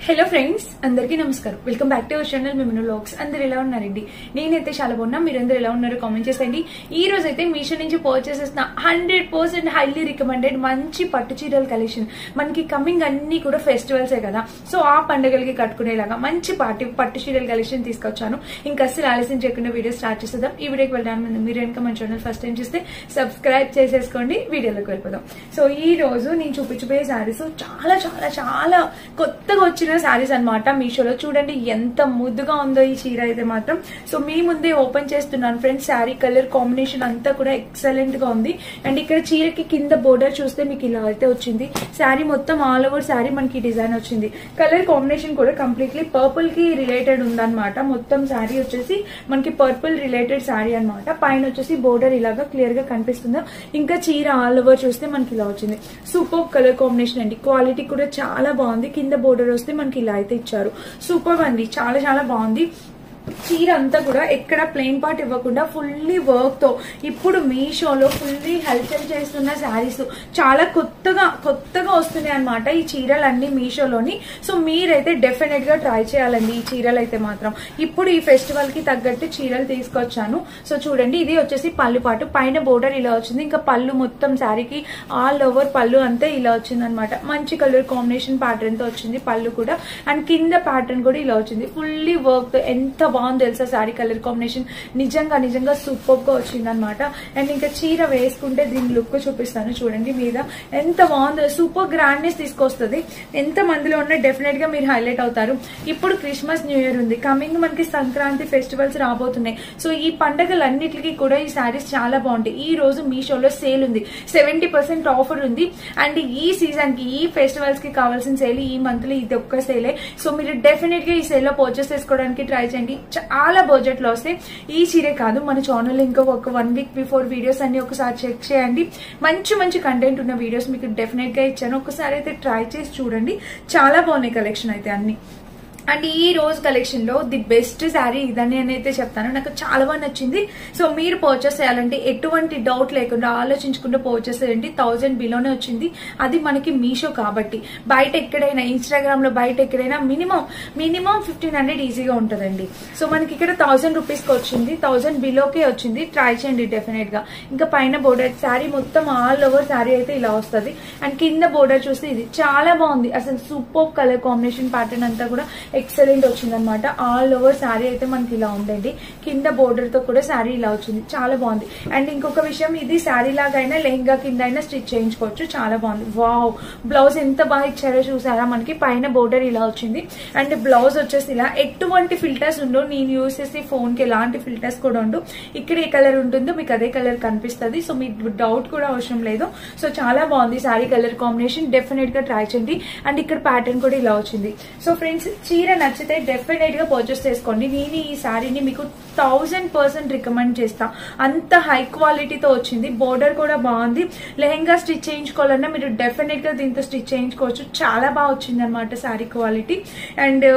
Hello friends, అందరికీ నమస్కారం. Welcome back to our channel మిమిను వ్లాగ్స్. అందరు ఎలా ఉన్నారండి? నేనైతే చాలా బాగున్నా. మీరందరూ ఎలా ఉన్నారో కామెంట్ చేసేయండి. ఈ రోజు అయితే మీషో నుంచి పర్చేస్ చేసిన 100% హైలీ రికమెండెడ్ మంచి పట్టు చీరల కలెక్షన్. మనకి కమింగ్ అన్ని కూడా ఫెస్టివల్సే కదా, సో ఆ పండుగలకి కట్టుకునేలాగా మంచి పట్టు చీరల కలెక్షన్ తీసుకొచ్చాను. ఇంకా అసలు ఆలస్యం చేయకుండా వీడియో స్టార్ట్ చేసేద్దాం. ఈ వీడియోకి వెళ్ళడానికి ముందు మీరు కనుక మన ఛానల్ ఫస్ట్ టైం చూస్తే సబ్స్క్రైబ్ చేసేసుకోండి. వీడియోలోకి వెళ్ళిపోదాం. సో ఈ రోజు నేను చూపించబోయే శారీస్ చాలా చాలా చాలా కొత్తగా వచ్చిన శారీస్ అన్నమాట. మీషోలో చూడండి ఎంత ముద్దుగా ఉందో ఈ చీర అయితే మాత్రం. సో మీ ముందే ఓపెన్ చేస్తున్నాను ఫ్రెండ్స్. శారీ కలర్ కాంబినేషన్ అంతా కూడా ఎక్సలెంట్ గా ఉంది. అండ్ ఇక్కడ చీరకి కింద బోర్డర్ చూస్తే మీకు ఇలా అయితే వచ్చింది. శారీ మొత్తం ఆల్ ఓవర్ శారీ మనకి డిజైన్ వచ్చింది. కలర్ కాంబినేషన్ కూడా కంప్లీట్లీ పర్పుల్ కి రిలేటెడ్ ఉందన్నమాట. మొత్తం శారీ వచ్చేసి మనకి పర్పుల్ రిలేటెడ్ శారీ అన్నమాట. పైన వచ్చేసి బోర్డర్ ఇలాగా క్లియర్ గా కనిపిస్తుందా. ఇంకా చీర ఆల్ ఓవర్ చూస్తే మనకి ఇలా వచ్చింది. సూపర్ కలర్ కాంబినేషన్ అండి. క్వాలిటీ కూడా చాలా బాగుంది. కింద బోర్డర్ వస్తే మనకి ఇలా అయితే ఇచ్చారు. సూపర్ అండి, చాలా చాలా బాగుంది. చీర అంతా కూడా ఎక్కడ ప్లెయిన్ పార్ట్ ఇవ్వకుండా ఫుల్లీ వర్క్ తో ఇప్పుడు మీషోలో ఫుల్లీ హల్చల్ చేస్తున్న శారీస్ చాలా కొత్తగా వస్తున్నాయి అనమాట ఈ చీరలన్నీ మీషోలోని. సో మీరైతే డెఫినెట్ గా ట్రై చేయాలండి ఈ చీరలు అయితే మాత్రం. ఇప్పుడు ఈ ఫెస్టివల్ కి తగ్గట్టు చీరలు తీసుకొచ్చాను. సో చూడండి, ఇది వచ్చేసి పళ్ళు పాటు. పైన బోర్డర్ ఇలా వచ్చింది. ఇంకా పళ్ళు మొత్తం శారీకి ఆల్ ఓవర్ పళ్ళు అంతా ఇలా వచ్చింది అనమాట. మంచి కలర్ కాంబినేషన్ ప్యాటర్న్ తో వచ్చింది పళ్ళు కూడా. అండ్ కింద ప్యాటర్న్ కూడా ఇలా వచ్చింది. ఫుల్లీ వర్క్ తో ఎంత బాగుంది తెలుసా శారీ కలర్ కాంబినేషన్. నిజంగా సూపర్ గా వచ్చింది అనమాట. అండ్ ఇంకా చీర వేసుకుంటే దీని లుక్ చూపిస్తాను చూడండి. మీద ఎంత బాగుందో, సూపర్ గ్రాండ్నెస్ తీసుకొస్తుంది. ఎంత మందిలో ఉన్నా డెఫినెట్ గా మీరు హైలైట్ అవుతారు. ఇప్పుడు క్రిస్మస్ న్యూ ఇయర్ ఉంది, కమింగ్ మనకి సంక్రాంతి ఫెస్టివల్స్ రాబోతున్నాయి. సో ఈ పండుగలన్నిటికీ కూడా ఈ శారీస్ చాలా బాగుంటాయి. ఈ రోజు మీషోలో సేల్ ఉంది, 70% ఆఫర్ ఉంది. అండ్ ఈ సీజన్ కి ఈ ఫెస్టివల్స్ కి కావాల్సిన సేల్ ఈ మంత్ లో ఇది ఒక్క సేలే. సో మీరు డెఫినెట్ గా ఈ సేల్ లో పర్చేస్ చేసుకోవడానికి ట్రై చేయండి. చాలా బడ్జెట్ లో వస్తే ఈ చీరే కాదు, మన ఛానల్ ఇంకా ఒక 1 వీక్ బిఫోర్ వీడియోస్ అన్ని ఒకసారి చెక్ చేయండి. మంచి కంటెంట్ ఉన్న వీడియోస్ మీకు డెఫినెట్ గా ఇచ్చాను. ఒకసారి అయితే ట్రై చేసి చూడండి. చాలా బాగున్నాయి కలెక్షన్ అయితే అన్ని. అండ్ ఈ రోజు కలెక్షన్ లో ది బెస్ట్ శారీ ఇదని అయితే చెప్తాను. నాకు చాలా బాగా నచ్చింది. సో మీరు పర్చేస్ చేయాలంటే ఎటువంటి డౌట్ లేకుండా ఆలోచించకుండా పర్చేస్ చేయండి. 1000 బిలోనే వచ్చింది. అది మనకి మీషో కాబట్టి. బయట ఎక్కడైనా ఇన్స్టాగ్రామ్ లో బయట ఎక్కడైనా మినిమం 1500 ఈజీగా ఉంటుందండి. సో మనకి ఇక్కడ 1000 రూపీస్ కి వచ్చింది. 1000 బిలోకే వచ్చింది. ట్రై చేయండి డెఫినెట్ గా. ఇంకా పైన బోర్డర్ శారీ మొత్తం ఆల్ ఓవర్ శారీ అయితే ఇలా వస్తుంది. అండ్ కింద బోర్డర్ చూస్తే ఇది చాలా బాగుంది. అసలు సూపర్ కలర్ కాంబినేషన్ ప్యాటర్న్ అంతా కూడా ఎక్సలెంట్ వచ్చిందనమాట. ఆల్ ఓవర్ శారీ అయితే మనకి ఇలా ఉందండి. కింద బోర్డర్ తో కూడా శారీ ఇలా వచ్చింది. చాలా బాగుంది. అండ్ ఇంకొక విషయం, ఇది శారీ లాగైనా లెహంగా కింద అయినా స్టిచ్ చేయించుకోవచ్చు. చాలా బాగుంది. వావ్, బ్లౌజ్ ఎంత బాగా ఇచ్చారో చూసారా. మనకి పైన బోర్డర్ ఇలా వచ్చింది. అండ్ బ్లౌజ్ వచ్చేసి ఇలా ఎటువంటి ఫిల్టర్స్ ఉండవు. నేను యూజ్ చేసే ఫోన్ కి ఎలాంటి ఫిల్టర్స్ కూడా ఉండవు. ఇక్కడ ఏ కలర్ ఉంటుందో మీకు అదే కలర్ కనిపిస్తుంది. సో మీకు డౌట్ కూడా అవసరం లేదు. సో చాలా బాగుంది శారీ కలర్ కాంబినేషన్. డెఫినెట్ గా ట్రై చేయండి. అండ్ ఇక్కడ ప్యాటర్న్ కూడా ఇలా వచ్చింది. సో ఫ్రెండ్స్, చీర నచ్చితే డెఫినెట్ గా పర్చేస్ చేసుకోండి. నేను ఈ శారీని మీకు 1000% రికమెండ్ చేస్తా. అంత హై క్వాలిటీతో వచ్చింది. బోర్డర్ కూడా బాగుంది. లెహంగా స్టిచ్ చేయించుకోవాలన్నా మీరు డెఫినెట్ గా దీంతో స్టిచ్ చేయించుకోవచ్చు. చాలా బాగా వచ్చింది అనమాట శారీ క్వాలిటీ. అండ్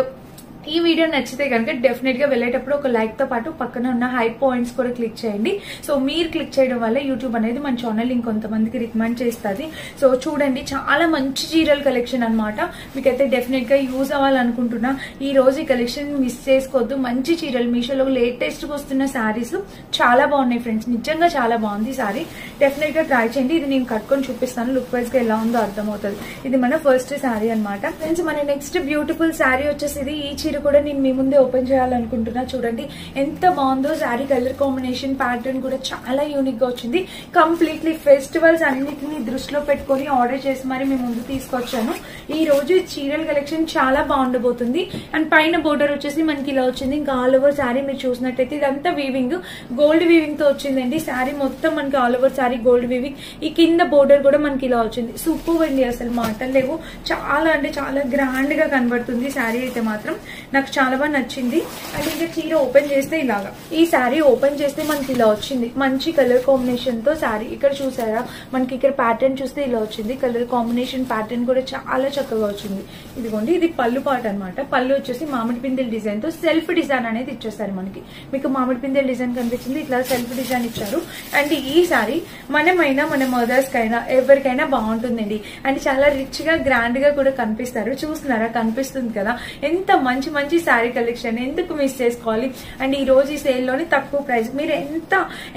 ఈ వీడియో నచ్చితే కనుక డెఫినెట్ గా వెళ్ళేటప్పుడు ఒక లైక్ తో పాటు పక్కన ఉన్న హై పాయింట్స్ కూడా క్లిక్ చేయండి. సో మీరు క్లిక్ చేయడం వల్ల యూట్యూబ్ అనేది మన ఛానల్ ఇంకొంతమందికి రికమెండ్ చేస్తుంది. సో చూడండి, చాలా మంచి చీరల కలెక్షన్ అనమాట. మీకైతే డెఫినెట్ గా యూజ్ అవ్వాలనుకుంటున్నా. ఈ రోజు ఈ కలెక్షన్ మిస్ చేసుకోవద్దు. మంచి చీరలు మీషోలో లేటెస్ట్ గా వస్తున్న శారీస్ చాలా బాగున్నాయి ఫ్రెండ్స్. నిజంగా చాలా బాగుంది శారీ. డెఫినెట్ గా ట్రై చేయండి. ఇది నేను కట్టుకొని చూపిస్తాను. లుక్ వైజ్ గా ఎలా ఉందో అర్థమవుతుంది. ఇది మన ఫస్ట్ శారీ అనమాట ఫ్రెండ్స్. మన నెక్స్ట్ బ్యూటిఫుల్ శారీ వచ్చేసి ఈ చీర కూడా నేను మీ ముందే ఓపెన్ చేయాలనుకుంటున్నా. చూడండి ఎంత బాగుందో. శారీ కలర్ కాంబినేషన్ ప్యాటర్న్ కూడా చాలా యూనిక్ గా వచ్చింది. కంప్లీట్లీ ఫెస్టివల్స్ అన్నిటిని దృష్టిలో పెట్టుకుని ఆర్డర్ చేసి మరి మీ ముందు తీసుకొచ్చాను. ఈ రోజు చీరల కలెక్షన్ చాలా బాగుండబోతుంది. అండ్ పైన బోర్డర్ వచ్చేసి మనకి ఇలా వచ్చింది. ఇంకా ఆల్ ఓవర్ శారీ మీరు చూసినట్టయితే ఇదంతా వీవింగ్, గోల్డ్ వీవింగ్ తో వచ్చిందండి. శారీ మొత్తం మనకి all over sari gold weaving. ఈ కింద బోర్డర్ కూడా మనకి ఇలా వచ్చింది. సూపర్ అండి, అసలు మాటలు లేవు. చాలా అంటే చాలా గ్రాండ్ గా కనబడుతుంది శారీ అయితే మాత్రం. నాకు చాలా బాగా నచ్చింది. అండ్ ఇంకా చీర ఓపెన్ చేస్తే ఇలాగా, ఈ శారీ ఓపెన్ చేస్తే మనకి ఇలా వచ్చింది, మంచి కలర్ కాంబినేషన్ తో శారీ. ఇక్కడ చూసారా మనకి ఇక్కడ ప్యాటర్న్ చూస్తే ఇలా వచ్చింది, కలర్ కాంబినేషన్ ప్యాటర్న్ కూడా చాలా చక్కగా వచ్చింది. ఇదిగోండి ఇది పళ్ళు పాట అనమాట. పళ్ళు వచ్చేసి మామిడి పిందెల డిజైన్ తో సెల్ఫ్ డిజైన్ అనేది ఇచ్చేస్తారు మనకి. మీకు మామిడి పిందెల డిజైన్ కనిపించింది, ఇట్లా సెల్ఫ్ డిజైన్ ఇచ్చారు. అండ్ ఈ శారీ మనమైనా మన మదర్స్ కైనా ఎవరికైనా బాగుంటుందండి. అండ్ చాలా రిచ్ గా గ్రాండ్ గా కూడా కనిపిస్తారు. చూస్తున్నారా, కనిపిస్తుంది కదా ఎంత మంచి మంచి శారీ కలెక్షన్, ఎందుకు మిస్ చేసుకోవాలి. అండ్ ఈ రోజు ఈ సేల్ లోని తక్కువ ప్రైస్, మీరు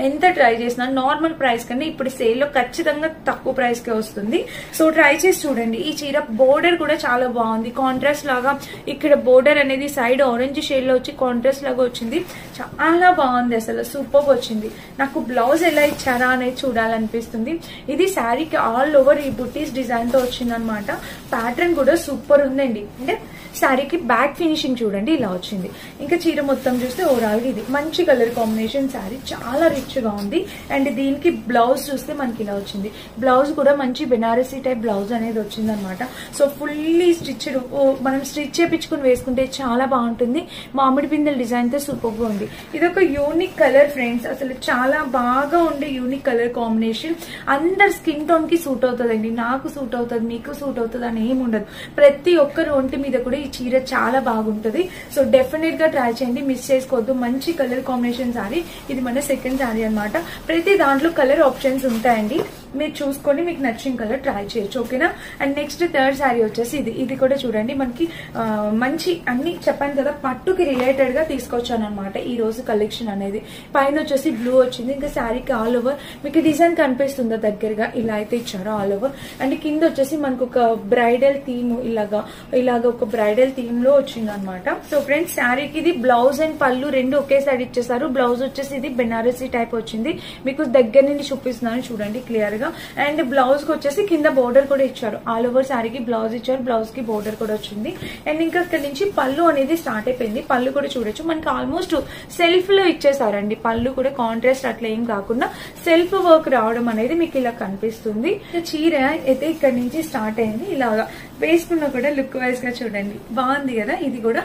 ఎంత ట్రై చేసినా నార్మల్ ప్రైస్ కన్నా ఇప్పుడు సేల్ లో ఖచ్చితంగా తక్కువ ప్రైస్ కే వస్తుంది. సో ట్రై చేసి చూడండి. ఈ చీర బోర్డర్ కూడా చాలా బాగుంది, కాంట్రాస్ట్ లాగా ఇక్కడ బోర్డర్ అనేది సైడ్ ఆరెంజ్ షేడ్ లో వచ్చి కాంట్రాస్ట్ లాగా వచ్చింది, చాలా బాగుంది, అసలు సూపర్ వచ్చింది. నాకు బ్లౌజ్ ఎలా ఇచ్చారా అనేది చూడాలనిపిస్తుంది. ఇది శారీకి ఆల్ ఓవర్ ఈ బుటీస్ డిజైన్ తో వచ్చింది అనమాట. ప్యాటర్న్ కూడా సూపర్ ఉందండి. అంటే శారీకి బ్యాక్ ఫినిషింగ్ చూడండి ఇలా వచ్చింది. ఇంకా చీర మొత్తం చూస్తే ఓవరాల్ గా ఇది మంచి కలర్ కాంబినేషన్ శారీ, చాలా రిచ్ గా ఉంది. అండ్ దీనికి బ్లౌజ్ చూస్తే మనకి ఇలా వచ్చింది. బ్లౌజ్ కూడా మంచి బెనారసీ టైప్ బ్లౌజ్ అనేది వచ్చింది అనమాట. సో ఫుల్లీ స్టిచ్డ్, మనం స్టిచ్ చేపించుకుని వేసుకుంటే చాలా బాగుంటుంది. మామిడి పిందెల డిజైన్ తో సూపర్ గా ఉంది. ఇది ఒక యూనిక్ కలర్ ఫ్రెండ్స్, అసలు చాలా బాగా ఉండే యూనిక్ కలర్ కాంబినేషన్. అందరు స్కిన్ టోన్ కి సూట్ అవుతుందండి. నాకు సూట్ అవుతుంది, మీకు సూట్ అవుతుంది అని ఏమి ఉండదు. ప్రతి ఒక్కరు ఒంటి మీద కూడా ఈ చీర చాలా బాగుంటది. సో డెఫినెట్ గా ట్రై చేయండి, మిస్ చేసుకోవద్దు. మంచి కలర్ కాంబినేషన్ సారీ. ఇది మన సెకండ్ సారీ అనమాట. ప్రతి దాంట్లో కలర్ ఆప్షన్స్ ఉంటాయండి, మీరు చూసుకొని మీకు నచ్చిన కలర్ ట్రై చేయొచ్చు. ఓకేనా. అండ్ నెక్స్ట్ థర్డ్ శారీ వచ్చేసి ఇది కూడా చూడండి మనకి మంచి అన్ని చెప్పాను కదా పట్టుకి రిలేటెడ్ గా తీసుకొచ్చాను అనమాట ఈ రోజు కలెక్షన్ అనేది. పైన వచ్చేసి బ్లూ వచ్చింది, ఇంకా శారీకి ఆల్ ఓవర్ మీకు డిజైన్ కనిపిస్తుందా దగ్గరగా, ఇలా అయితే ఇచ్చారు ఆల్ ఓవర్. అండ్ కింద వచ్చేసి మనకు ఒక బ్రైడల్ థీమ్ ఇలాగా ఒక బ్రైడల్ థీమ్ లో వచ్చింది అనమాట. సో ఫ్రెండ్స్ శారీకి ఇది బ్లౌజ్ అండ్ పళ్ళు రెండు ఒకే సైడ్ ఇచ్చేసారు. బ్లౌజ్ వచ్చేసి ఇది బెనారసీ టైప్ వచ్చింది, మీకు దగ్గర నుండి చూపిస్తున్నాను చూడండి క్లియర్ గా. అండ్ బ్లౌజ్ కి వచ్చేసి కింద బోర్డర్ కూడా ఇచ్చారు, ఆల్ ఓవర్ శారీకి బ్లౌజ్ ఇచ్చారు, బ్లౌజ్ కి బోర్డర్ కూడా వచ్చింది. అండ్ ఇంకా ఇక్కడ నుంచి పళ్ళు అనేది స్టార్ట్ అయిపోయింది. పళ్ళు కూడా చూడొచ్చు మనకి ఆల్మోస్ట్ సెల్ఫ్ లో ఇచ్చేసారండి. పళ్ళు కూడా కాంట్రాస్ట్ అట్లా ఏం కాకుండా సెల్ఫ్ వర్క్ రావడం అనేది మీకు ఇలా కనిపిస్తుంది. చీర అయితే ఇక్కడ నుంచి స్టార్ట్ అయింది, ఇలాగా వేసుకున్నా కూడా లుక్ వైజ్ గా చూడండి బాగుంది కదా. ఇది కూడా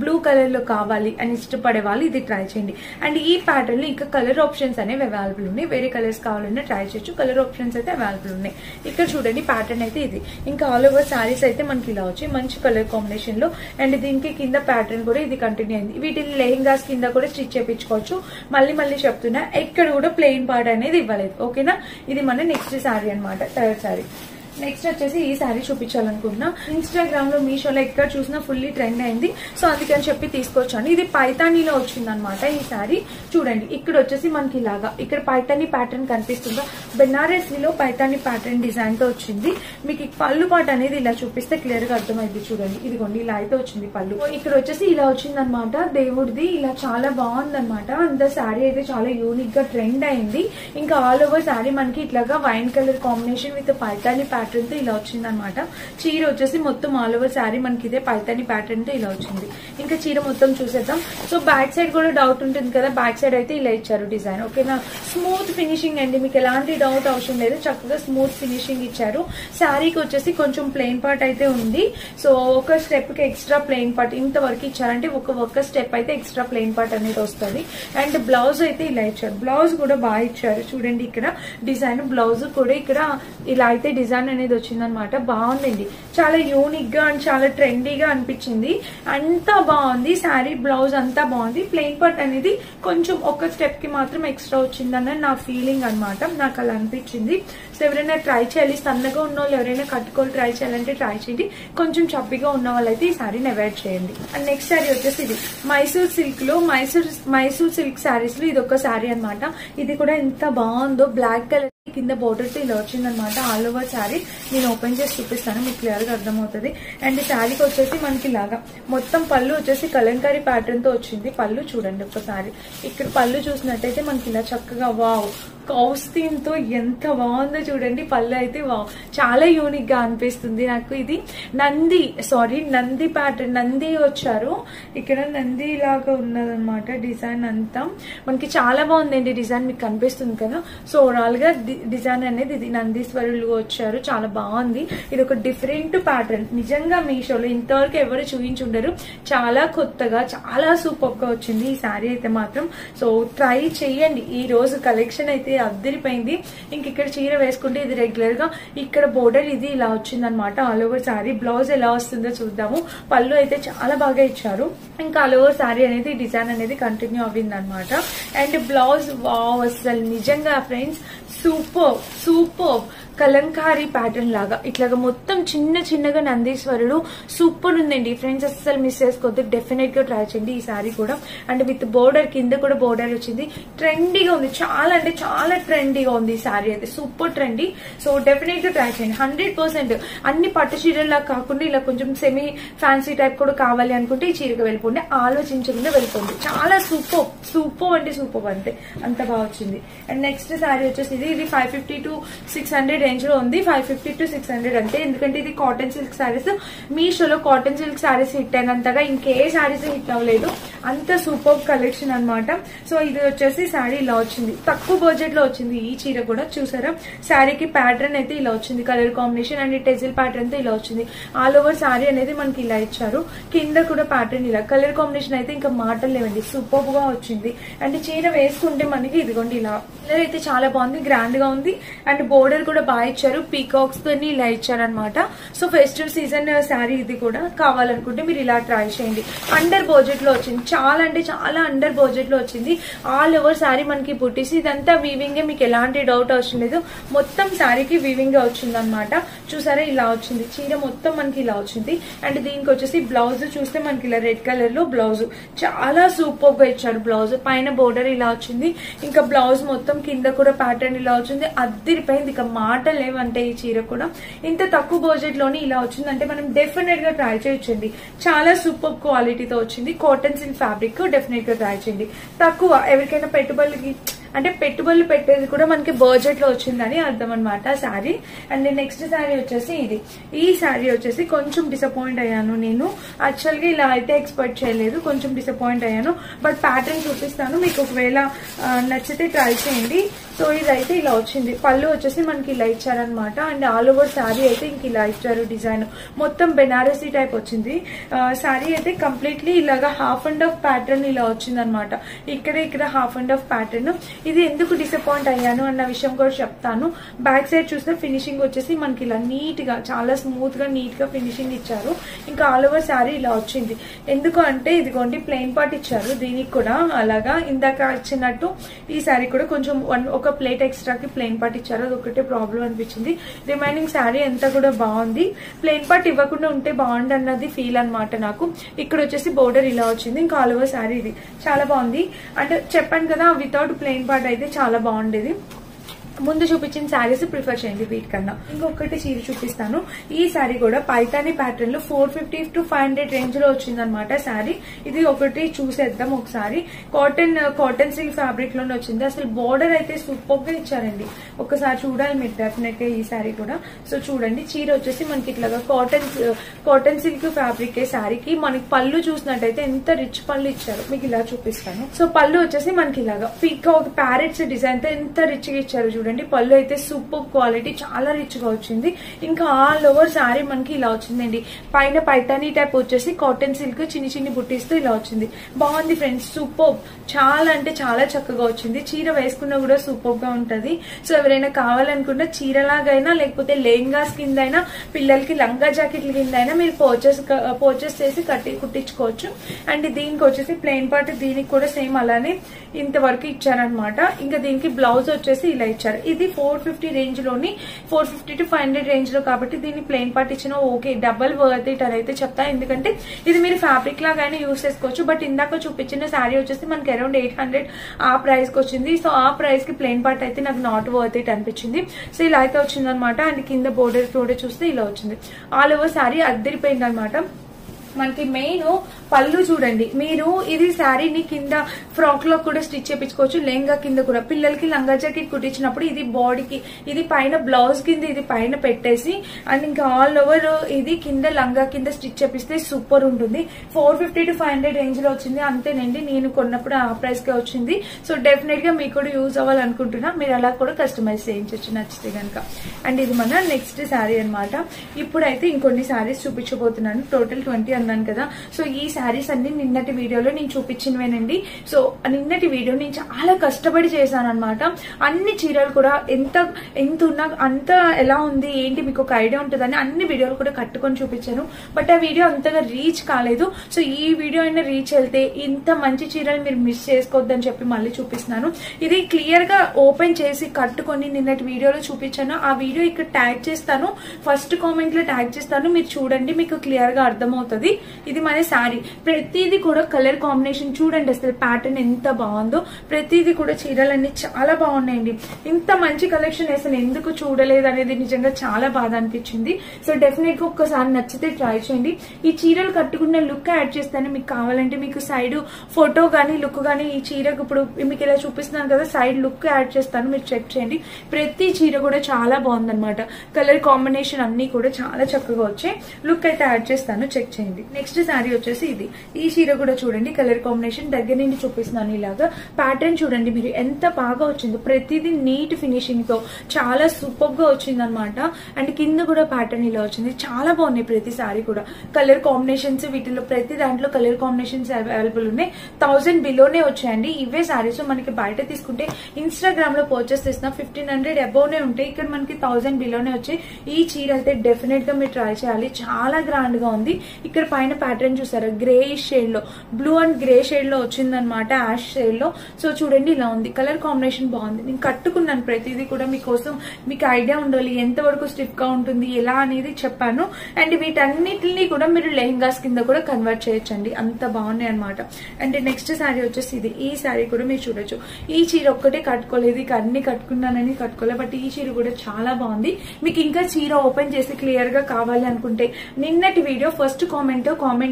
బ్లూ కలర్ లో కావాలి అని ఇష్టపడే వాళ్ళు ఇది ట్రై చేయండి. అండ్ ఈ ప్యాటర్న్ లో ఇంకా కలర్ ఆప్షన్స్ అనేవి అవైలబుల్ ఉన్నాయి, వేరే కలర్స్ కావాలన్నా ట్రై చేయొచ్చు. కలర్ ఆప్షన్స్ అయితే అవైలబుల్ ఉన్నాయి. ఇక్కడ చూడండి ప్యాటర్న్ అయితే ఇది. ఇంకా ఆల్ ఓవర్ శారీస్ అయితే మనకి ఇలా వచ్చి మంచి కలర్ కాంబినేషన్ లో. అండ్ దీనికి కింద ప్యాటర్న్ కూడా ఇది కంటిన్యూ అయింది. వీటిని లెహెంగాస్ కింద కూడా స్టిచ్ చేయించుకోవచ్చు. మళ్ళీ చెప్తున్నా ఎక్కడ కూడా ప్లెయిన్ పార్ట్ అనేది ఇవ్వలేదు. ఓకేనా. ఇది మన నెక్స్ట్ శారీ అనమాట, థర్డ్ శారీ. నెక్స్ట్ వచ్చేసి ఈ శారీ చూపించాలనుకుంటున్నా. ఇన్స్టాగ్రామ్ లో మీషోలో ఎక్కడ చూసినా ఫుల్లీ ట్రెండ్ అయింది, సో అందుకని చెప్పి తీసుకొచ్చాను. ఇది పైతానీలో వచ్చింది అనమాట ఈ శారీ. చూడండి ఇక్కడ వచ్చేసి మనకి ఇలాగా ఇక్కడ పైతానీ ప్యాటర్న్ కనిపిస్తుందా, బెనారసీలో పైతానీ ప్యాటర్న్ డిజైన్ తో వచ్చింది. మీకు పళ్ళు పాట అనేది ఇలా చూపిస్తే క్లియర్ గా అర్థమైంది చూడండి. ఇదిగోండి ఇలా అయితే వచ్చింది పళ్ళు. ఇక్కడ వచ్చేసి ఇలా వచ్చింది అనమాట దేవుడిది, ఇలా చాలా బాగుంది అనమాట. అంత శారీ అయితే చాలా యూనిక్ గా ట్రెండ్ అయింది. ఇంకా ఆల్ ఓవర్ శారీ మనకి ఇట్లాగా wine colour combination with Paithani pattern తో ఇలా వచ్చింది అనమాట. చీర వచ్చేసి మొత్తం ఆల్ ఓవర్ శారీ మనకి ఇదే పైతానీ ప్యాటర్న్ తో ఇలా వచ్చింది. ఇంకా చీర మొత్తం చూసేద్దాం. సో బ్యాక్ సైడ్ కూడా డౌట్ ఉంటుంది కదా, బ్యాక్ సైడ్ అయితే ఇలా ఇచ్చారు డిజైన్. ఓకేనా. స్మూత్ ఫినిషింగ్ అండి, మీకు ఎలాంటి డౌట్ అవసరం లేదు, చక్కగా స్మూత్ ఫినిషింగ్ ఇచ్చారు. శారీకి వచ్చేసి కొంచెం ప్లెయిన్ పార్ట్ అయితే ఉంది. సో ఒక స్టెప్ కి ఎక్స్ట్రా ప్లెయిన్ పార్ట్ ఇంతవరకు ఇచ్చారంటే ఒక స్టెప్ అయితే ఎక్స్ట్రా ప్లెయిన్ పార్ట్ అనేది వస్తుంది. అండ్ బ్లౌజ్ అయితే ఇలా ఇచ్చారు, బ్లౌజ్ కూడా బాగా ఇచ్చారు చూడండి. ఇక్కడ డిజైన్ బ్లౌజ్ కూడా ఇక్కడ ఇలా అయితే డిజైన్ అనేది వచ్చిందనమాట. బాగుందండి, చాలా యూనిక్ గా అండ్ చాలా ట్రెండీగా అనిపించింది. అంతా బాగుంది శారీ, బ్లౌజ్ అంతా బాగుంది. ప్లెయిన్ పార్ట్ అనేది కొంచెం ఒక స్టెప్ కి మాత్రం ఎక్స్ట్రా వచ్చిందన్న నా ఫీలింగ్ అనమాట, నాకు అలా అనిపించింది. సో ఎవరైనా ట్రై చేయాలి, సన్నగా ఉన్న వాళ్ళు ఎవరైనా కట్టుకోవాలి ట్రై చేయాలంటే ట్రై చేయండి. కొంచెం చప్పిగా ఉన్న వాళ్ళైతే ఈ శారీని అవాయిడ్ చేయండి. అండ్ నెక్స్ట్ శారీ వచ్చేసి ఇది మైసూర్ సిల్క్ లో మైసూర్ సిల్క్ శారీస్ లో ఇది ఒక శారీ అనమాట. ఇది కూడా ఎంత బాగుందో, బ్లాక్ కలర్ కింద బోర్డర్ తో ఇలా వచ్చిందనమాట. ఆల్ ఓవర్ శారీ నేను ఓపెన్ చేసి చూపిస్తాను, మీకు క్లియర్ గా అర్థమవుతుంది. అండ్ శారీకి వచ్చేసి మనకి ఇలాగా మొత్తం పళ్ళు వచ్చేసి కలంకారీ ప్యాటర్న్ తో వచ్చింది. పళ్ళు చూడండి ఒకసారి, ఇక్కడ పళ్ళు చూసినట్టయితే మనకి ఇలా చక్కగా వావ్ కౌస్తీన్తో ఎంత బాగుందో చూడండి. పళ్ళు అయితే చాలా యూనిక్ గా అనిపిస్తుంది నాకు. ఇది నంది ప్యాటర్న్, నంది వచ్చారు ఇక్కడ, నంది లాగా ఉన్నదన్నమాట డిజైన్ అంతా. మనకి చాలా బాగుందండి డిజైన్, మీకు కనిపిస్తుంది కదా. సో ఓవరాల్ గా డిజైన్ అనేది ఇది నందీశ్వరులు వచ్చారు, చాలా బాగుంది. ఇది ఒక డిఫరెంట్ ప్యాటర్న్, నిజంగా మీషోలో ఇంతవరకు ఎవరు చూపించుండరు. చాలా కొత్తగా, చాలా సూపర్ గా వచ్చింది ఈ శారీ అయితే మాత్రం. సో ట్రై చెయ్యండి. ఈ రోజు కలెక్షన్ అయితే అద్దరిపోయింది. ఇంక ఇక్కడ చీర వేసుకుంటే ఇది రెగ్యులర్ గా ఇక్కడ బోర్డర్ ఇది ఇలా వచ్చింది అనమాట. All over sari. బ్లౌజ్ ఎలా వస్తుందో చూద్దాము. పళ్ళు అయితే చాలా బాగా ఇచ్చారు. ఇంకా ఆల్ ఓవర్ శారీ అనేది డిజైన్ అనేది కంటిన్యూ అవ్వింది అనమాట. అండ్ బ్లౌజ్ వావ్, అసలు నిజంగా ఫ్రెండ్స్ సూపర్ కలంకారీ ప్యాటర్న్ లాగా ఇట్లాగా మొత్తం చిన్నగా నందీశ్వరుడు సూపర్ ఉందండి ఫ్రెండ్స్. అసలు మిస్ చేసుకోవద్దు, డెఫినెట్ గా ట్రై చేయండి ఈ శారీ కూడా. అండ్ విత్ బోర్డర్, కింద కూడా బోర్డర్ వచ్చింది. ట్రెండీగా ఉంది, చాలా అంటే చాలా ట్రెండీగా ఉంది ఈ శారీ అయితే, సూపర్ ట్రెండీ. సో డెఫినెట్ గా ట్రై చేయండి 100%. అన్ని పట్టు చీరలా కాకుండా ఇలా కొంచెం సెమీ ఫ్యాన్సీ టైప్ కూడా కావాలి అనుకుంటే ఈ చీరగా వెళ్ళిపోండి, ఆలోచించకుండా వెళ్ళిపోండి. చాలా సూపర్ అంతే, అంత బాగా వచ్చింది. అండ్ నెక్స్ట్ శారీ వచ్చేసి ఇది 550 to 600 రేంజ్ లో ఉంది. 550 to 600 అంతే, ఎందుకంటే ఇది కాటన్ సిల్క్ శారీస్. మీషోలో కాటన్ సిల్క్ శారీస్ హిట్ అయినంతగా ఇంకే శారీస్ హిట్ అవ్వలేదు, అంత సూపర్ కలెక్షన్ అనమాట. సో ఇది వచ్చేసి శారీ ఇలా వచ్చింది, తక్కువ బడ్జెట్ లో వచ్చింది ఈ చీర కూడా. చూసారా శారీకి ప్యాటర్న్ అయితే ఇలా వచ్చింది, కలర్ కాంబినేషన్ అండ్ టెజిల్ ప్యాటర్న్ తో ఇలా వచ్చింది. ఆల్ ఓవర్ శారీ అనేది మనకి ఇలా ఇచ్చారు, కింద కూడా ప్యాటర్న్ ఇలా. కలర్ కాంబినేషన్ అయితే ఇంకా మాటలు లేవండి, సూపర్ గా వచ్చింది. అండ్ చీర వేసుకుంటే మనకి ఇదిగోండి ఇలా కలర్ అయితే చాలా బాగుంది, గ్రాండ్ గా ఉంది. అండ్ బోర్డర్ కూడా బాగా ఇచ్చారు, పీకాక్స్ తో ఇలా ఇచ్చారనమాట. సో ఫెస్టివ్ సీజన్ శారీ ఇది కూడా. కావాలనుకుంటే మీరు ఇలా ట్రై చేయండి. అండర్ బడ్జెట్ లో వచ్చింది, చాలా అంటే చాలా అండర్ బడ్జెట్ లో వచ్చింది. ఆల్ ఓవర్ శారీ మనకి బుట్టీస్, ఇదంతా వీవింగ్, మీకు ఎలాంటి డౌట్ అవసరం లేదు. మొత్తం శారీకి వీవింగ్ గా వచ్చింది అనమాట. చూసారా ఇలా వచ్చింది చీర మొత్తం మనకి ఇలా వచ్చింది. అండ్ దీనికి వచ్చేసి బ్లౌజ్ చూస్తే మనకి ఇలా రెడ్ కలర్ లో బ్లౌజ్ చాలా సూపర్ గా ఇచ్చారు. బ్లౌజ్ పైన బోర్డర్ ఇలా వచ్చింది, ఇంకా బ్లౌజ్ మొత్తం కింద కూడా ప్యాటర్న్ ఇలా వచ్చింది. అద్దరిపోయింది, ఇక మాట లేవంటే ఈ చీర కూడా. ఇంత తక్కువ బడ్జెట్ లోని ఇలా వచ్చిందంటే మనం డెఫినెట్ గా ట్రై చేయొచ్చండి. చాలా సూపర్ క్వాలిటీతో వచ్చింది, కాటన్ సిల్క్ ఫ్యాబ్రిక్, డెఫినెట్ గా ట్రై చేయండి. తక్కువ ఎవరికైనా పెట్టుబడులు పెట్టేది కూడా మనకి బడ్జెట్ లో వచ్చిందని అర్థం అనమాట శారీ. అండ్ నెక్స్ట్ శారీ వచ్చేసి ఇది. ఈ శారీ వచ్చేసి కొంచెం డిసప్పాయింట్ అయ్యాను నేను, యాక్చువల్ గా ఇలా అయితే ఎక్స్పెక్ట్ చేయలేదు, కొంచెం డిసప్పాయింట్ అయ్యాను. బట్ ప్యాటర్న్ చూపిస్తాను మీకు, ఒకవేళ నచ్చితే ట్రై చేయండి. సో ఇదైతే ఇలా వచ్చింది, పళ్ళు వచ్చేసి మనకి ఇలా ఇచ్చారనమాట. అండ్ ఆల్ ఓవర్ శారీ అయితే ఇంక ఇలా ఇచ్చారు డిజైన్, మొత్తం బెనారసీ టైప్ వచ్చింది. శారీ అయితే కంప్లీట్లీ ఇలాగా హాఫ్ అండ్ హాఫ్ ప్యాటర్న్ ఇలా వచ్చింది అనమాట. ఇక్కడ హాఫ్ అండ్ హాఫ్ ప్యాటర్న్. ఇది ఎందుకు డిసప్పాయింట్ అయ్యాను అన్న విషయం కూడా చెప్తాను. బ్యాక్ సైడ్ చూస్తే ఫినిషింగ్ వచ్చేసి మనకి ఇలా నీట్ గా, చాలా స్మూత్ గా నీట్ గా ఫినిషింగ్ ఇచ్చారు. ఇంకా ఆల్ ఓవర్ శారీ ఇలా వచ్చింది. ఎందుకు అంటే ఇదిగోండి ప్లెయిన్ పార్ట్ ఇచ్చారు, దీనికి కూడా అలాగా ఇందాక ఇచ్చినట్టు ఈ శారీ కూడా కొంచెం ఒక ప్లేట్ ఎక్స్ట్రాకి ప్లెయిన్ పార్ట్ ఇచ్చారు, అది ఒకటే ప్రాబ్లం అనిపించింది. రిమైనింగ్ శారీ అంతా కూడా బాగుంది. ప్లెయిన్ పార్ట్ ఇవ్వకుండా ఉంటే బాగుంది అన్నది ఫీల్ అనమాట నాకు. ఇక్కడ వచ్చేసి బోర్డర్ ఇలా వచ్చింది, ఇంకా ఆల్ ఓవర్ శారీ ఇది చాలా బాగుంది. అంటే చెప్పాను కదా వితౌట్ ప్లెయిన్ పార్ట్ అయితే చాలా బాగుండేది. ముందు చూపించిన శారీస్ ప్రిఫర్ చేయండి వీటికన్నా. ఇంకొకటి చీర చూపిస్తాను. ఈ శారీ కూడా పైతాని ప్యాటర్న్ లో 450 to 500 రేంజ్ లో వచ్చింది అనమాట శారీ. ఇది ఒకటి చూసేద్దాం ఒకసారి. కాటన్ సిల్క్ ఫ్యాబ్రిక్ లోనే వచ్చింది. అసలు బోర్డర్ అయితే సూపర్ గా ఇచ్చారండి, ఒకసారి చూడాలి మీరు డెఫినెట్ గా ఈ శారీ కూడా. సో చూడండి చీర వచ్చేసి మనకి ఇట్లాగా కాటన్ సిల్క్ ఫ్యాబ్రిక్ శారీకి మనకి పళ్ళు చూసినట్టయితే ఎంత రిచ్ పళ్ళు ఇచ్చారు, మీకు ఇలా చూపిస్తాను. సో పళ్ళు వచ్చేసి మనకి ఇలాగా పీకాక్ ప్యారెట్స్ డిజైన్ తో ఎంత రిచ్ గా ఇచ్చారు చూడండి. పళ్ళు అయితే సూపర్ క్వాలిటీ, చాలా రిచ్ గా వచ్చింది. ఇంకా ఆల్ ఓవర్ శారీ మనకి ఇలా వచ్చిందండి. పైన పైతానీ టైప్ వచ్చేసి కాటన్ సిల్క్ చిన్ని బుట్టీస్ తో ఇలా వచ్చింది. బాగుంది ఫ్రెండ్స్, సూపర్, చాలా అంటే చాలా చక్కగా వచ్చింది. చీర వేసుకున్నా కూడా సూపర్ గా ఉంటది. సో ఎవరైనా కావాలనుకున్నా చీరలాగైనా లేకపోతే లెహంగాస్ కింద అయినా, పిల్లలకి లంగా జాకెట్ల కింద అయినా మీరు పర్చేస్ చేసి కుట్టించుకోవచ్చు. అండ్ దీనికి వచ్చేసి ప్లెయిన్ పార్ట్, దీనికి కూడా సేమ్ అలానే ఇంతవరకు ఇచ్చారనమాట. ఇంకా దీనికి బ్లౌజ్ వచ్చేసి ఇలా ఇచ్చారు. ఇది 450 రేంజ్ లోని, 450 to 500 రేంజ్ లో కాబట్టి దీన్ని ప్లెయిన్ పార్ట్ ఇచ్చిన ఓకే, డబల్ వర్త్ ఇట్ అని అయితే చెప్తా. ఎందుకంటే ఇది మీరు ఫ్యాబ్రిక్ లాగానే యూస్ చేసుకోవచ్చు. బట్ ఇందాక చూపించిన శారీ వచ్చేసి మనకి అరౌండ్ 800 ఆ ప్రైస్ కి వచ్చింది. సో ఆ ప్రైస్ కి ప్లెయిన్ పార్ట్ అయితే నాకు నాట్ వర్త్ ఇట్ అనిపించింది. సో ఇలా అయితే వచ్చింది అనమాట. అండ్ కింద బోర్డర్ కూడా చూస్తే ఇలా వచ్చింది. ఆల్ ఓవర్ శారీ అద్దరిపోయింది అనమాట. మనకి మెయిన్ పళ్ళు చూడండి, మీరు ఇది శారీని కింద ఫ్రాక్ లో కూడా స్టిచ్ చేయించుకోవచ్చు, లెహంగా కింద కూడా. పిల్లలకి లంగా జాకెట్ కుట్టించినప్పుడు ఇది బాడీకి, ఇది పైన బ్లౌజ్ కింద ఇది పైన పెట్టేసి అండ్ ఇంకా ఆల్ ఓవర్ ఇది కింద లంగా కింద స్టిచ్ చేపిస్తే సూపర్ ఉంటుంది. 450 to 500 రేంజ్ లో వచ్చింది అంతేనండి. నేను కొన్నప్పుడు ఆ ప్రైస్ కే వచ్చింది. సో డెఫినెట్ గా మీకు కూడా యూజ్ అవ్వాలనుకుంటున్నా. మీరు అలా కూడా కస్టమైజ్ చేయించవచ్చు నచ్చితే కనుక. అండ్ ఇది మన నెక్స్ట్ శారీ అనమాట. ఇప్పుడైతే ఇంకొన్ని శారీస్ చూపించబోతున్నాను. టోటల్ 20 అన్నాను కదా. సో ఈ శారీస్ అన్ని నిన్నటి వీడియోలో నేను చూపించినవేనండి. సో నిన్నటి వీడియో నేను చాలా కష్టపడి చేశాను అనమాట. అన్ని చీరలు కూడా ఎంత ఉన్నా అంత ఎలా ఉంది ఏంటి మీకు ఒక ఐడియా ఉంటుందని అన్ని వీడియోలు కూడా కట్టుకొని చూపించాను. బట్ ఆ వీడియో అంతగా రీచ్ కాలేదు. సో ఈ వీడియో అయినా రీచ్ వెళ్తే ఇంత మంచి చీరలు మీరు మిస్ చేసుకోవద్దని చెప్పి మళ్ళీ చూపిస్తున్నాను. ఇది క్లియర్ గా ఓపెన్ చేసి కట్టుకొని నిన్నటి వీడియోలో చూపించాను. ఆ వీడియో ఇక్కడ ట్యాగ్ చేస్తాను, ఫస్ట్ కామెంట్ లో ట్యాగ్ చేస్తాను, మీరు చూడండి, మీకు క్లియర్ గా అర్థమవుతుంది. ఇది మన శారీ. ప్రతిదీ కూడా కలర్ కాంబినేషన్ చూడండి, అసలు ప్యాటర్న్ ఎంత బాగుందో. ప్రతిదీ కూడా చీరలన్నీ చాలా బాగున్నాయండి. ఇంత మంచి కలెక్షన్ అసలు ఎందుకు చూడలేదు అనేది నిజంగా చాలా బాధ అనిపించింది. సో డెఫినెట్ గా ఒక్కసారి నచ్చితే ట్రై చేయండి. ఈ చీరలు కట్టుకున్న లుక్ యాడ్ చేస్తాను. మీకు కావాలంటే మీకు సైడ్ ఫోటో గానీ లుక్ గానీ ఈ చీరకు ఇప్పుడు మీకు ఇలా చూపిస్తున్నాను కదా, సైడ్ లుక్ యాడ్ చేస్తాను, మీరు చెక్ చేయండి. ప్రతి చీర కూడా చాలా బాగుందన్నమాట. కలర్ కాంబినేషన్ అన్ని కూడా చాలా చక్కగా వచ్చాయి. లుక్ అయితే యాడ్ చేస్తాను, చెక్ చేయండి. నెక్స్ట్ శారీ వచ్చేసి ఇది. ఈ చీర కూడా చూడండి, కలర్ కాంబినేషన్ దగ్గర నుండి చూపిస్తున్నాను. ఇలాగా ప్యాటర్న్ చూడండి మీరు ఎంత బాగా వచ్చిందో. ప్రతిదీ నీట్ ఫినిషింగ్ తో చాలా సూపర్ గా వచ్చింది అనమాట. అండ్ కింద కూడా ప్యాటర్న్ ఇలా వచ్చింది. చాలా బాగున్నాయి ప్రతి శారీ కూడా. కలర్ కాంబినేషన్స్ వీటిలో ప్రతి దాంట్లో కలర్ కాంబినేషన్స్ అవైలబుల్ ఉన్నాయి. 1000 బిలోనే వచ్చాయండి. ఇవే శారీస్ మనకి బయట తీసుకుంటే ఇన్స్టాగ్రామ్ లో పర్చేస్ చేసిన 1500 అబోవ్ నే ఉంటాయి. ఇక్కడ మనకి 1000 బిలోనే వచ్చాయి. ఈ చీర అయితే డెఫినెట్ గా మీరు ట్రై చేయాలి. చాలా గ్రాండ్ గా ఉంది. ఇక్కడ పైన ప్యాటర్న్ చూసారా, గ్రే షేడ్ లో, బ్లూ అండ్ గ్రే షేడ్ లో వచ్చిందనమాట, యాష్ షేడ్ లో. సో చూడండి ఇలా ఉంది. కలర్ కాంబినేషన్ బాగుంది. నేను కట్టుకున్నాను ప్రతిదీ కూడా మీకోసం, మీకు ఐడియా ఉండాలి ఎంత వరకు స్టిఫ్ గా ఉంటుంది ఎలా అనేది చెప్పాను. అండ్ వీటన్నిటిని కూడా మీరు లెహంగాస్ కింద కూడా కన్వర్ట్ చేయొచ్చండి, అంత బాగున్నాయి అనమాట. అండ్ నెక్స్ట్ శారీ వచ్చేసి ఇది. ఈ శారీ కూడా మీరు చూడొచ్చు. ఈ చీర ఒక్కటే కట్టుకోలేదు, ఇక అన్ని కట్టుకున్నానని కట్టుకోలేదు. బట్ ఈ చీర కూడా చాలా బాగుంది. మీకు ఇంకా చీర ఓపెన్ చేసి క్లియర్ గా కావాలి అనుకుంటే నిన్నటి వీడియో ఫస్ట్ కామెంట్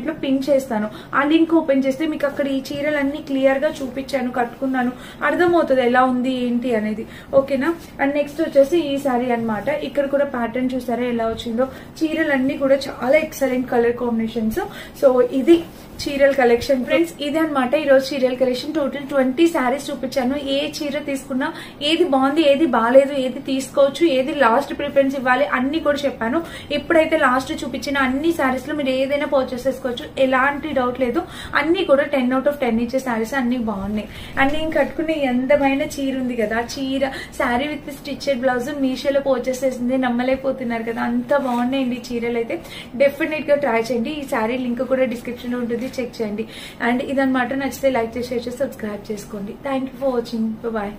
లో పిన్ చేస్తాను. ఆ లింక్ ఓపెన్ చేస్తే మీకు అక్కడ ఈ చీరలన్నీ క్లియర్ గా చూపించాను, కట్టుకున్నాను, అర్థమవుతుంది ఎలా ఉంది ఏంటి అనేది. ఓకేనా. అండ్ నెక్స్ట్ వచ్చేసి ఈ శారీ అనమాట. ఇక్కడ కూడా ప్యాటర్న్ చూసారా ఎలా వచ్చిందో. చీరలన్నీ కూడా చాలా ఎక్సలెంట్ కలర్ కాంబినేషన్స్. సో ఇది చీరల కలెక్షన్ ఫ్రెండ్స్. ఇదే అనమాట ఈ రోజు చీరల కలెక్షన్. టోటల్ 20 శారీస్ చూపించాను. ఏ చీర తీసుకున్నా ఏది బాగుంది ఏది బాగాలేదు, ఏది తీసుకోవచ్చు, ఏది లాస్ట్ ప్రిఫరెన్స్ ఇవ్వాలి అన్ని కూడా చెప్పాను. ఎప్పుడైతే లాస్ట్ చూపించిన అన్ని శారీస్ లో మీరు ఏదైనా పర్చేస్ చేసుకోవచ్చు, ఎలాంటి డౌట్ లేదు. అన్ని కూడా 10 out of 10 ఇచ్చే శారీస్ అన్ని బాగున్నాయి. అండ్ నేను కట్టుకునే అందమైన చీర ఉంది కదా, చీర శారీ విత్ స్టిచ్డ్ బ్లౌజ్ మీషోలో పర్చేస్ చేసింది, నమ్మలేకపోతున్నారు కదా, అంత బాగున్నాయండి ఈ చీరలు అయితే. డెఫినెట్ గా ట్రై చేయండి. ఈ శారీ లింక్ కూడా డిస్క్రిప్షన్ లో ఉంటుంది, చెక్ చేయండి. అండ్ ఇదన్నమాట. నచ్చితే లైక్ చేసి సబ్స్క్రైబ్ చేసుకోండి. Thank you for watching. Bye.